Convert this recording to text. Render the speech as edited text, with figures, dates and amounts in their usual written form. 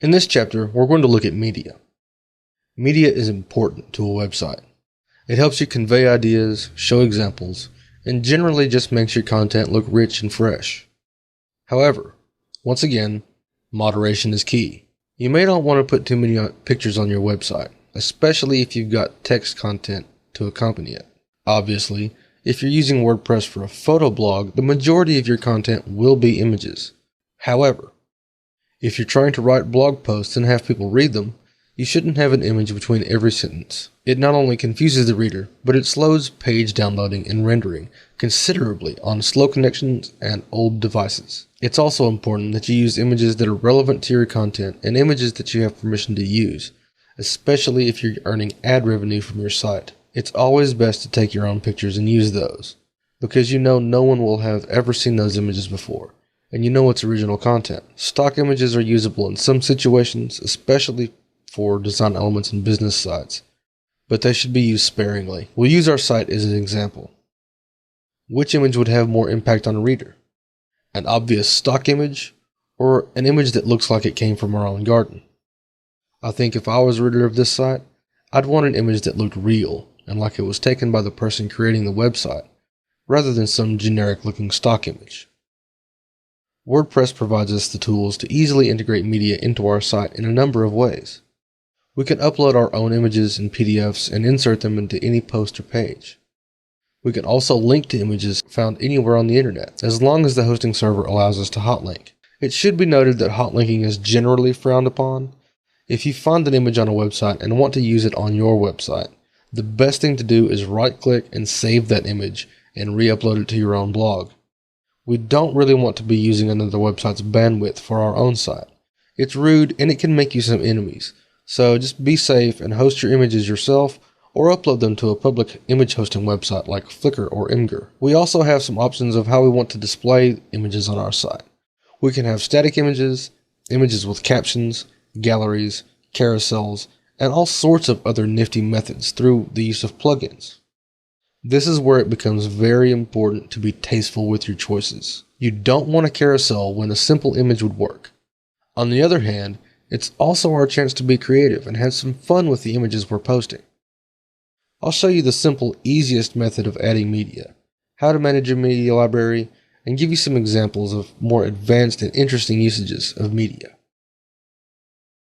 In this chapter, we're going to look at media. Media is important to a website. It helps you convey ideas, show examples, and generally just makes your content look rich and fresh. However, once again, moderation is key. You may not want to put too many pictures on your website, especially if you've got text content to accompany it. Obviously, if you're using WordPress for a photo blog, the majority of your content will be images. However, if you're trying to write blog posts and have people read them, you shouldn't have an image between every sentence. It not only confuses the reader, but it slows page downloading and rendering considerably on slow connections and old devices. It's also important that you use images that are relevant to your content and images that you have permission to use, especially if you're earning ad revenue from your site. It's always best to take your own pictures and use those, because you know no one will have ever seen those images before, and you know it's original content. Stock images are usable in some situations, especially for design elements in business sites, but they should be used sparingly. We'll use our site as an example. Which image would have more impact on a reader? An obvious stock image, or an image that looks like it came from our own garden? I think if I was a reader of this site, I'd want an image that looked real and like it was taken by the person creating the website, rather than some generic looking stock image. WordPress provides us the tools to easily integrate media into our site in a number of ways. We can upload our own images and PDFs and insert them into any post or page. We can also link to images found anywhere on the internet, as long as the hosting server allows us to hotlink. It should be noted that hotlinking is generally frowned upon. If you find an image on a website and want to use it on your website, the best thing to do is right-click and save that image and re-upload it to your own blog. We don't really want to be using another website's bandwidth for our own site. It's rude and it can make you some enemies. So just be safe and host your images yourself or upload them to a public image hosting website like Flickr or Imgur. We also have some options of how we want to display images on our site. We can have static images, images with captions, galleries, carousels, and all sorts of other nifty methods through the use of plugins. This is where it becomes very important to be tasteful with your choices. You don't want a carousel when a simple image would work. On the other hand, it's also our chance to be creative and have some fun with the images we're posting. I'll show you the simple, easiest method of adding media, how to manage your media library, and give you some examples of more advanced and interesting usages of media.